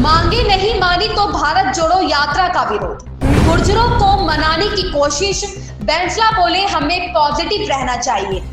मांगे नहीं मानी तो भारत जोड़ो यात्रा का विरोध। गुर्जरों को मनाने की कोशिश। बैंसला बोले हमें पॉजिटिव रहना चाहिए।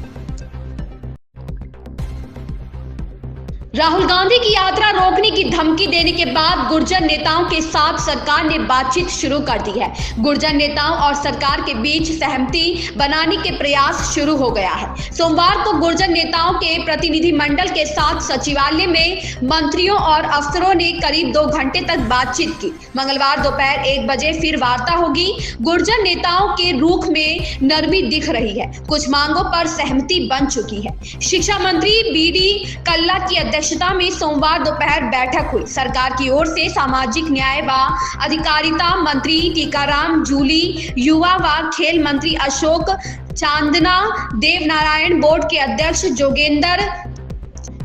राहुल गांधी की यात्रा रोकने की धमकी देने के बाद गुर्जर नेताओं के साथ सरकार ने बातचीत शुरू कर दी है। गुर्जर नेताओं और सरकार के बीच सहमति बनाने के प्रयास शुरू हो गया है। सोमवार को गुर्जर नेताओं के प्रतिनिधिमंडल के साथ सचिवालय में मंत्रियों और अफसरों ने करीब 2 घंटे तक बातचीत की। मंगलवार दोपहर 1 बजे फिर वार्ता होगी। गुर्जर नेताओं के रुख में नरमी दिख रही है। कुछ मांगों पर सहमति बन चुकी है। शिक्षा मंत्री बी.डी. कल्ला की अध्यक्षता में सोमवार दोपहर बैठक हुई। सरकार की ओर से सामाजिक न्याय व अधिकारिता मंत्री टीकाराम जूली, युवा व खेल मंत्री अशोक चांदना, देवनारायण बोर्ड के अध्यक्ष जोगेंद्र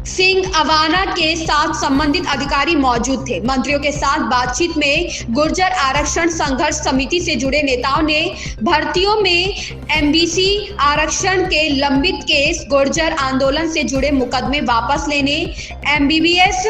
सिंह अवाना के साथ संबंधित अधिकारी मौजूद थे। मंत्रियों के साथ बातचीत में गुर्जर आरक्षण संघर्ष समिति से जुड़े नेताओं ने भर्तियों में एमबीसी आरक्षण के लंबित केस, गुर्जर आंदोलन से जुड़े मुकदमे वापस लेने, एमबीबीएस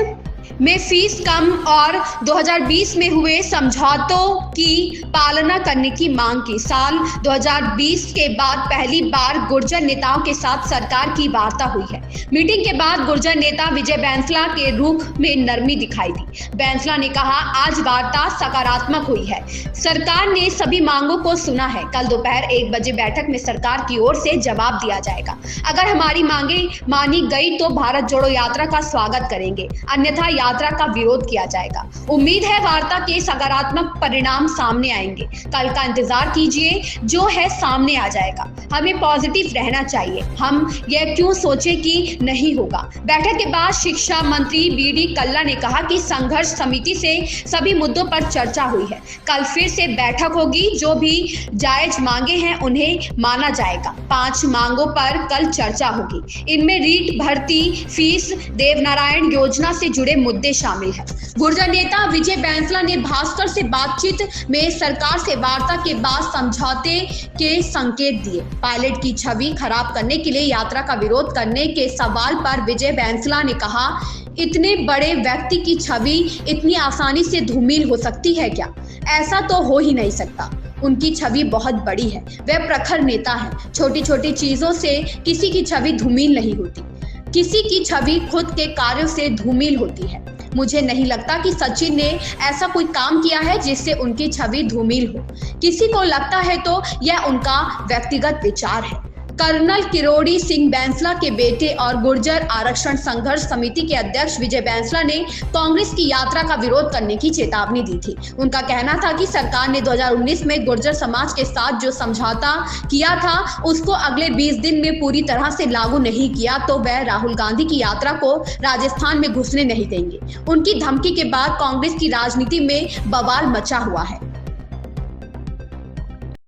में फीस कम और 2020 में हुए समझौतों की पालना करने की मांग की। साल 2020 के बाद पहली बार गुर्जर नेताओं के साथ सरकार की वार्ता हुई है। मीटिंग के बाद गुर्जर नेता विजय बैंसला के रुख में नरमी दिखाई दी। बैंसला ने कहा, आज वार्ता सकारात्मक हुई है। सरकार ने सभी मांगों को सुना है। कल दोपहर 1 बजे बैठक में सरकार की ओर से जवाब दिया जाएगा। अगर हमारी मांगे मानी गई तो भारत जोड़ो यात्रा का स्वागत करेंगे, अन्यथा यात्रा का विरोध किया जाएगा। उम्मीद है वार्ता के सकारात्मक परिणाम सामने आएंगे। कल का इंतजार कीजिए, जो है सामने आ जाएगा। हमें पॉजिटिव रहना चाहिए। हम यह क्यों सोचे कि नहीं होगा। बैठक के बाद शिक्षा मंत्री बी.डी. कल्ला ने कहा कि संघर्ष समिति से सभी मुद्दों पर चर्चा हुई है। कल फिर से बैठक होगी। जो भी जायज मांगे हैं उन्हें माना जाएगा। 5 मांगों पर कल चर्चा होगी। इनमें रीट भर्ती, फीस, देवनारायण योजना से जुड़े मुद्दे शामिल है। गुर्जर नेता विजय बैंसला ने भास्कर से बातचीत में सरकार से वार्ता के बाद समझौते के संकेत दिए। पायलट की छवि खराब करने के लिए यात्रा का विरोध करने के सवाल पर विजय बैंसला ने कहा, इतने बड़े व्यक्ति की छवि इतनी आसानी से धूमिल हो सकती है क्या? ऐसा तो हो ही नहीं सकता। उनकी छवि बहुत बड़ी है। वे प्रखर नेता है। छोटी छोटी चीजों से किसी की छवि धूमिल नहीं होती। किसी की छवि खुद के कार्यों से धूमिल होती है। मुझे नहीं लगता कि सचिन ने ऐसा कोई काम किया है जिससे उनकी छवि धूमिल हो। किसी को लगता है तो यह उनका व्यक्तिगत विचार है। कर्नल किरोड़ी सिंह बैंसला के बेटे और गुर्जर आरक्षण संघर्ष समिति के अध्यक्ष विजय बैंसला ने कांग्रेस की यात्रा का विरोध करने की चेतावनी दी थी। उनका कहना था कि सरकार ने 2019 में गुर्जर समाज के साथ जो समझौता किया था उसको अगले 20 दिन में पूरी तरह से लागू नहीं किया तो वह राहुल गांधी की यात्रा को राजस्थान में घुसने नहीं देंगे। उनकी धमकी के बाद कांग्रेस की राजनीति में बवाल मचा हुआ है।